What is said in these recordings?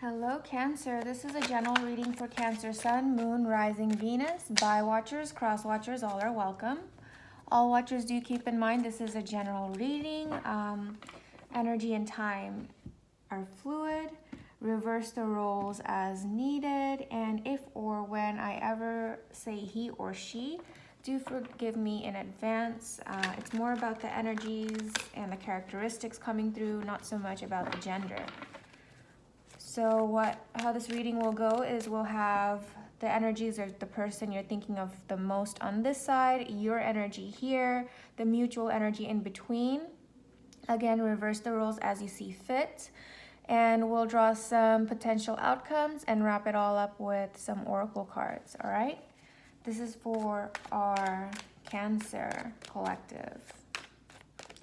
Hello Cancer, this is a general reading for Cancer Sun, Moon, Rising, Venus. Bi-watchers, cross-watchers, all are welcome. All watchers, do keep in mind this is a general reading. Energy and time are fluid. Reverse the roles as needed. And if or when I ever say he or she, do forgive me in advance. It's more about the energies and the characteristics coming through, not so much about the gender. So how this reading will go is we'll have the energies of the person you're thinking of the most on this side, your energy here, the mutual energy in between. Again, reverse the roles as you see fit. And we'll draw some potential outcomes and wrap it all up with some oracle cards, all right? This is for our Cancer collective.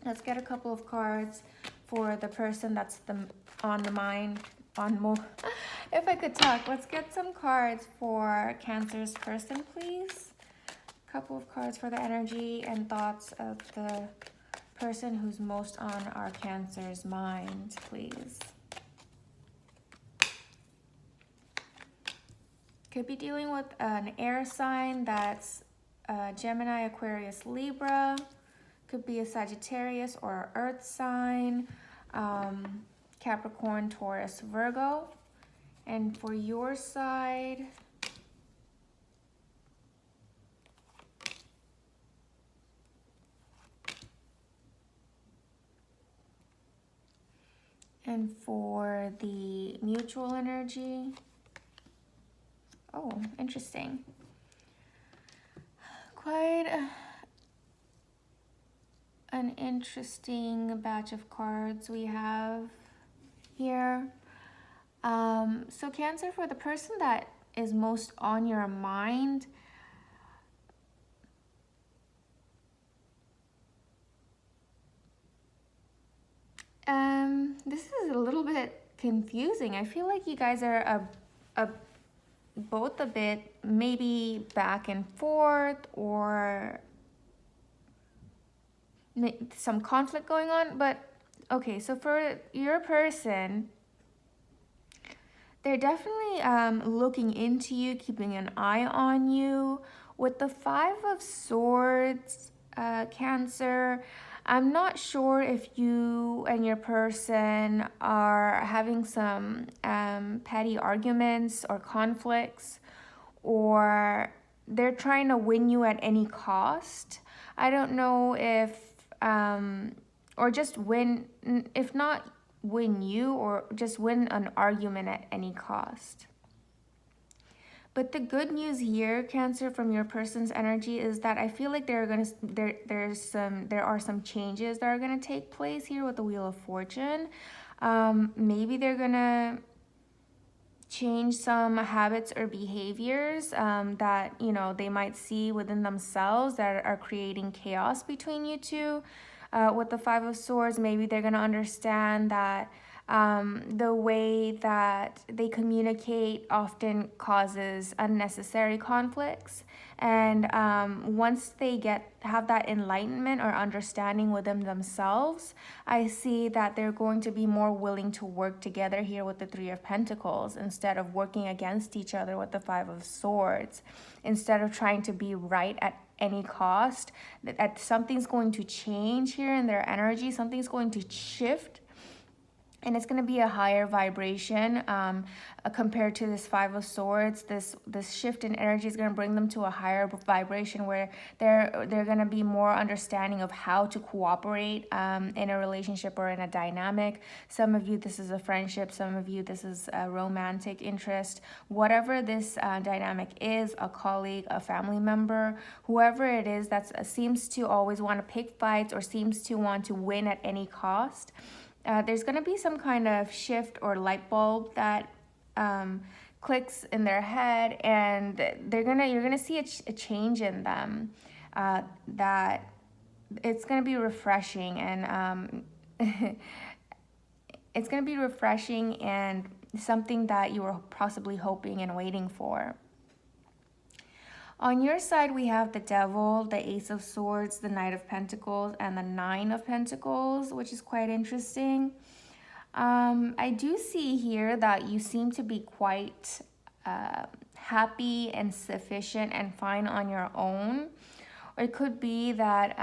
Let's get a couple of cards for the person that's on the mind. If I could talk, let's get some cards for Cancer's person, please. A couple of cards for the energy and thoughts of the person who's most on our Cancer's mind, please. Could be dealing with an air sign that's Gemini, Aquarius, Libra. Could be a Sagittarius or Earth sign. Capricorn, Taurus, Virgo. And for your side, and for the mutual energy, oh, interesting. Quite an interesting batch of cards we have here. So Cancer, for the person that is most on your mind, this is a little bit confusing. I feel like you guys are both a bit maybe back and forth, or some conflict going on. But okay, so for your person, they're definitely looking into you, keeping an eye on you. With the Five of Swords, Cancer, I'm not sure if you and your person are having some petty arguments or conflicts, or they're trying to win you at any cost. I don't know if, or just win, if not win you, or just win an argument at any cost. But the good news here, Cancer, from your person's energy is that I feel like there are some changes that are gonna take place here with the Wheel of Fortune. Maybe they're gonna change some habits or behaviors that they might see within themselves that are creating chaos between you two. With the Five of Swords, maybe they're going to understand that the way that they communicate often causes unnecessary conflicts. And once they have that enlightenment or understanding within themselves, I see that they're going to be more willing to work together here with the Three of Pentacles, instead of working against each other with the Five of Swords. Instead of trying to be right at any cost, that something's going to change here in their energy, something's going to shift, and it's going to be a higher vibration compared to this Five of Swords. This shift in energy is going to bring them to a higher vibration, where they're going to be more understanding of how to cooperate in a relationship or in a dynamic. Some of you, this is a friendship. Some of you, this is a romantic interest. Whatever this dynamic is, a colleague, a family member, whoever it is that seems to always want to pick fights or seems to want to win at any cost. There's going to be some kind of shift or light bulb that clicks in their head, and you're gonna see a change in them that it's going to be refreshing, and it's going to be refreshing and something that you were possibly hoping and waiting for. On your side, we have the Devil, the Ace of Swords, the Knight of Pentacles, and the Nine of Pentacles, which is quite interesting. I do see here that you seem to be quite happy and sufficient and fine on your own. Or it could be that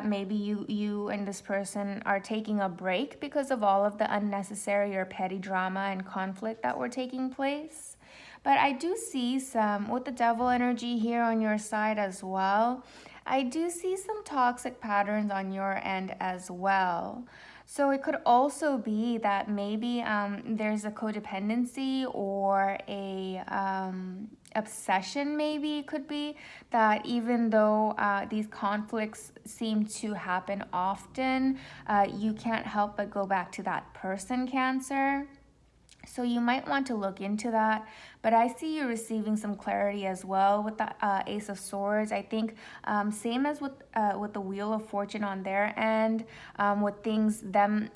maybe you and this person are taking a break because of all of the unnecessary or petty drama and conflict that were taking place. But I do see some, with the devil energy here on your side as well, I do see some toxic patterns on your end as well. So it could also be that maybe there's a codependency or a obsession, maybe it could be that even though these conflicts seem to happen often, you can't help but go back to that person, Cancer. So you might want to look into that. But I see you receiving some clarity as well with the Ace of Swords. I think same as with the Wheel of Fortune on their end, with things them.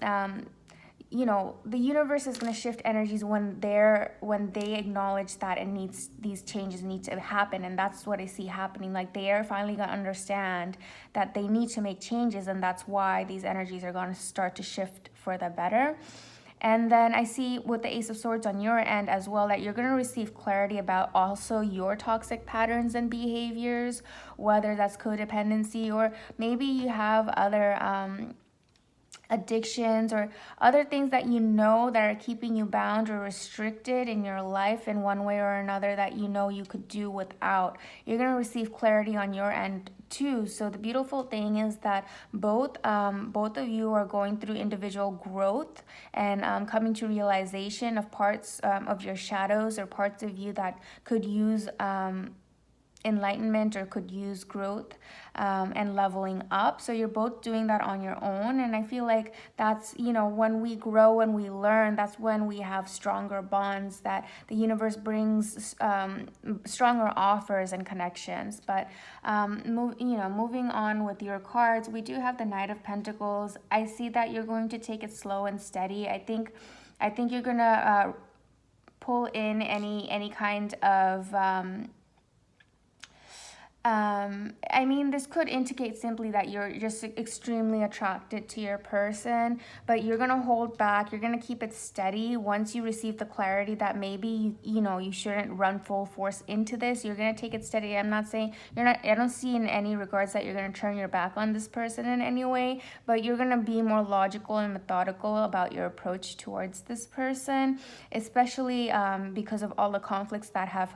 You know, the universe is going to shift energies when they acknowledge that it needs, these changes need to happen. And that's what I see happening. Like, they are finally going to understand that they need to make changes, and that's why these energies are going to start to shift for the better. And then I see with the Ace of Swords on your end as well that you're going to receive clarity about also your toxic patterns and behaviors, whether that's codependency or maybe you have other addictions or other things that you know that are keeping you bound or restricted in your life in one way or another that you know you could do without. You're going to receive clarity on your end too. So the beautiful thing is that both of you are going through individual growth and coming to realization of parts of your shadows or parts of you that could use enlightenment or could use growth and leveling up. So you're both doing that on your own, and I feel like that's, you know, when we grow, when we learn, that's when we have stronger bonds, that the universe brings stronger offers and connections. But moving on with your cards, we do have the Knight of Pentacles. I see that you're going to take it slow and steady. I think you're gonna pull in any kind of I mean, this could indicate simply that you're just extremely attracted to your person, but you're going to hold back. You're going to keep it steady. Once you receive the clarity that maybe, you shouldn't run full force into this, you're going to take it steady. I'm not saying I don't see in any regards that you're going to turn your back on this person in any way, but you're going to be more logical and methodical about your approach towards this person, especially because of all the conflicts that have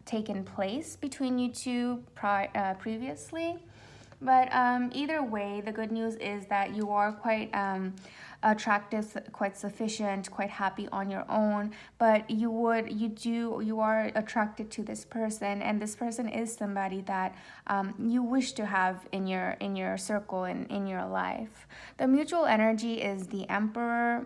taken place between you two previously. But either way, the good news is that you are quite attractive, quite sufficient, quite happy on your own, but you are attracted to this person, and this person is somebody that you wish to have in your circle and in your life. The mutual energy is the Emperor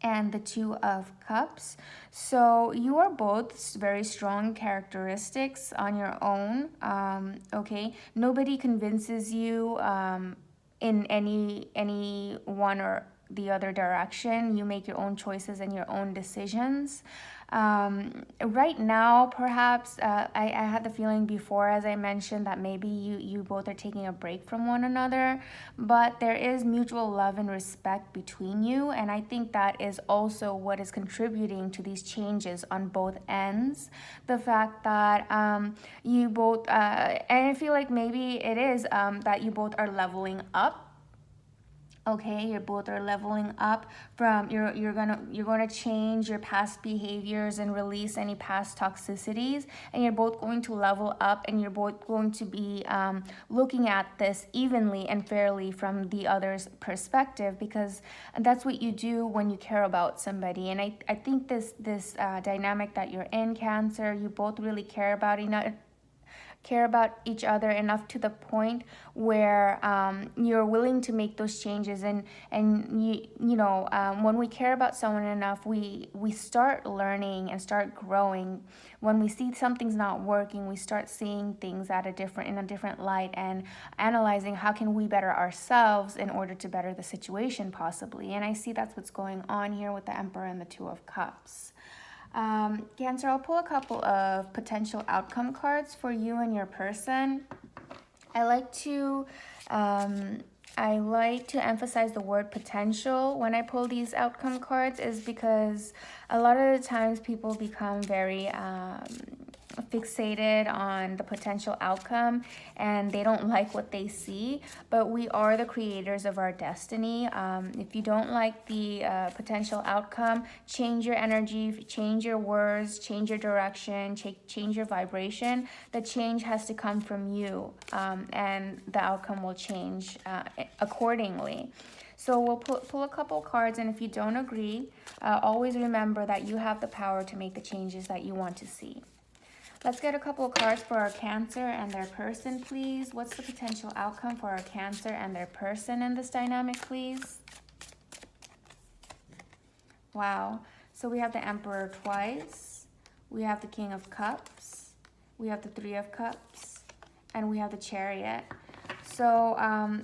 and the Two of Cups. So you are both very strong characteristics on your own. Okay, nobody convinces you in any one or the other direction. You make your own choices and your own decisions. Right now, perhaps, I had the feeling before, as I mentioned, that maybe you both are taking a break from one another, but there is mutual love and respect between you, and I think that is also what is contributing to these changes on both ends. The fact that you both, and I feel like maybe it is that you both are leveling up. Okay, you both are leveling up from you're gonna change your past behaviors and release any past toxicities, and you're both going to level up, and you're both going to be looking at this evenly and fairly from the other's perspective, because that's what you do when you care about somebody. And I think this dynamic that you're in, Cancer, you both really care about each other enough to the point where you're willing to make those changes, and when we care about someone enough, we start learning and start growing. When we see something's not working, we start seeing things in a different light and analyzing how can we better ourselves in order to better the situation possibly. And I see that's what's going on here with the Emperor and the Two of Cups. Cancer, I'll pull a couple of potential outcome cards for you and your person. I like to emphasize the word potential when I pull these outcome cards, is because a lot of the times people become very fixated on the potential outcome and they don't like what they see, but we are the creators of our destiny. If you don't like the potential outcome, change your energy, change your words, change your direction, change your vibration. The change has to come from you, and the outcome will change accordingly. So we'll pull a couple cards, and if you don't agree, always remember that you have the power to make the changes that you want to see. Let's get a couple of cards for our Cancer and their person, please. What's the potential outcome for our Cancer and their person in this dynamic, please? Wow. So we have the Emperor twice. We have the King of Cups. We have the Three of Cups. And we have the Chariot. So,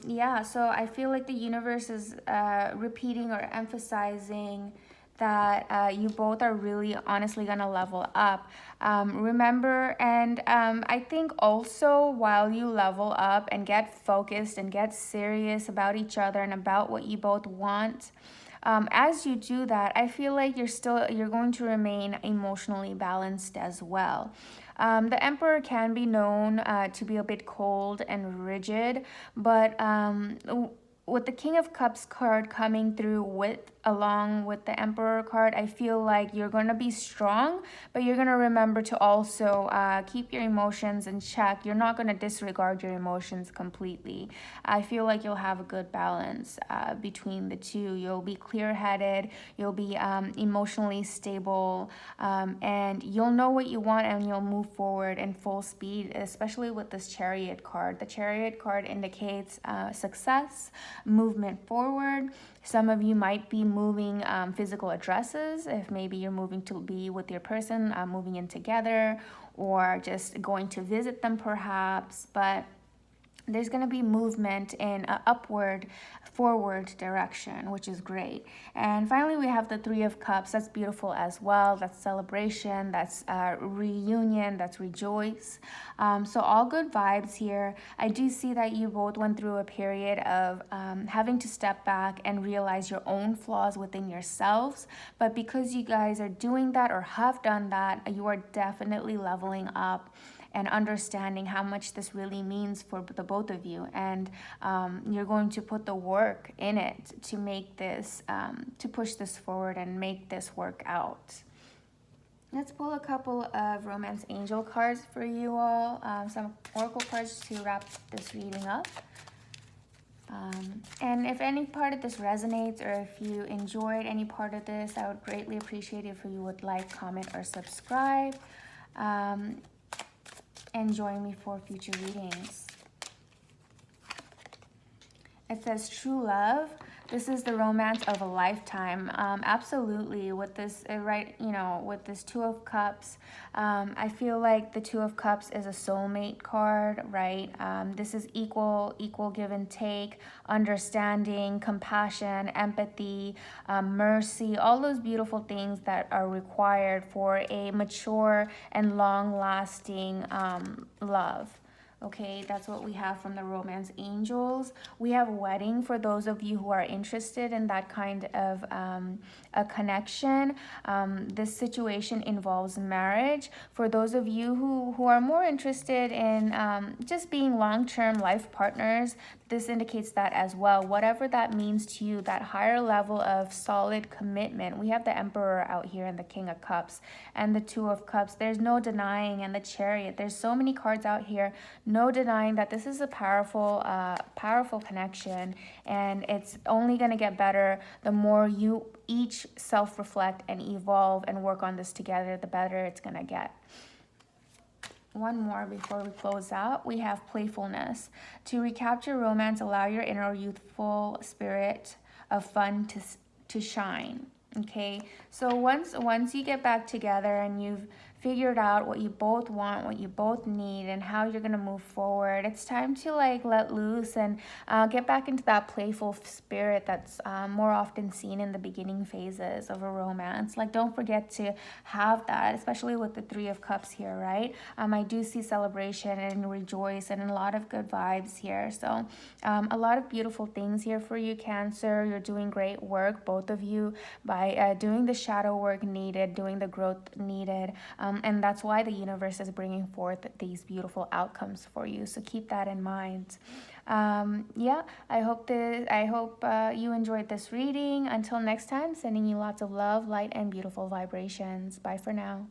yeah, so I feel like the universe is repeating or emphasizing that you both are really honestly gonna level up. Remember, and I think also while you level up and get focused and get serious about each other and about what you both want, as you do that, I feel like you're going to remain emotionally balanced as well. The Emperor can be known to be a bit cold and rigid, but with the King of Cups card coming through along with the Emperor card, I feel like you're going to be strong, but you're going to remember to also keep your emotions in check. You're not going to disregard your emotions completely. I feel like you'll have a good balance between the two. You'll be clear-headed, you'll be emotionally stable, and you'll know what you want and you'll move forward in full speed, especially with this Chariot card. The Chariot card indicates success, movement forward. Some of you might be moving physical addresses, if maybe you're moving to be with your person, moving in together, or just going to visit them perhaps, but there's going to be movement in an forward direction, which is great. And finally, we have the Three of Cups. That's beautiful as well. That's celebration, that's reunion, that's rejoice. So all good vibes here. I do see that you both went through a period of having to step back and realize your own flaws within yourselves. But because you guys are doing that or have done that, you are definitely leveling up and understanding how much this really means for the both of you. And you're going to put the work in it to make this, to push this forward and make this work out. Let's pull a couple of Romance Angel cards for you all, some Oracle cards to wrap this reading up. And if any part of this resonates, or if you enjoyed any part of this, I would greatly appreciate it if you would like, comment, or subscribe. And join me for future readings. It says true love. This is the romance of a lifetime. Absolutely, with this, with this Two of Cups, I feel like the Two of Cups is a soulmate card, right? This is equal give and take, understanding, compassion, empathy, mercy, all those beautiful things that are required for a mature and long-lasting love. Okay, that's what we have from the Romance Angels. We have wedding for those of you who are interested in that kind of a connection. This situation involves marriage. For those of you who are more interested in just being long-term life partners, this indicates that as well. Whatever that means to you, that higher level of solid commitment. We have the Emperor out here and the King of Cups and the Two of Cups. There's no denying, and the Chariot. There's so many cards out here. No denying that this is a powerful connection, and it's only going to get better the more you each self-reflect and evolve and work on this together. The better it's going to get. One more before we close out. We have playfulness. To recapture romance, allow your inner youthful spirit of fun to shine. Okay, so once you get back together and you've figured out what you both want, what you both need, and how you're gonna move forward. It's time to like let loose and get back into that playful spirit that's more often seen in the beginning phases of a romance. Like, don't forget to have that, especially with the Three of Cups here, right? I do see celebration and rejoice and a lot of good vibes here. So a lot of beautiful things here for you, Cancer. You're doing great work, both of you, by doing the shadow work needed, doing the growth needed. And that's why the universe is bringing forth these beautiful outcomes for you. So keep that in mind. Yeah, I hope you enjoyed this reading. Until next time, sending you lots of love, light, and beautiful vibrations. Bye for now.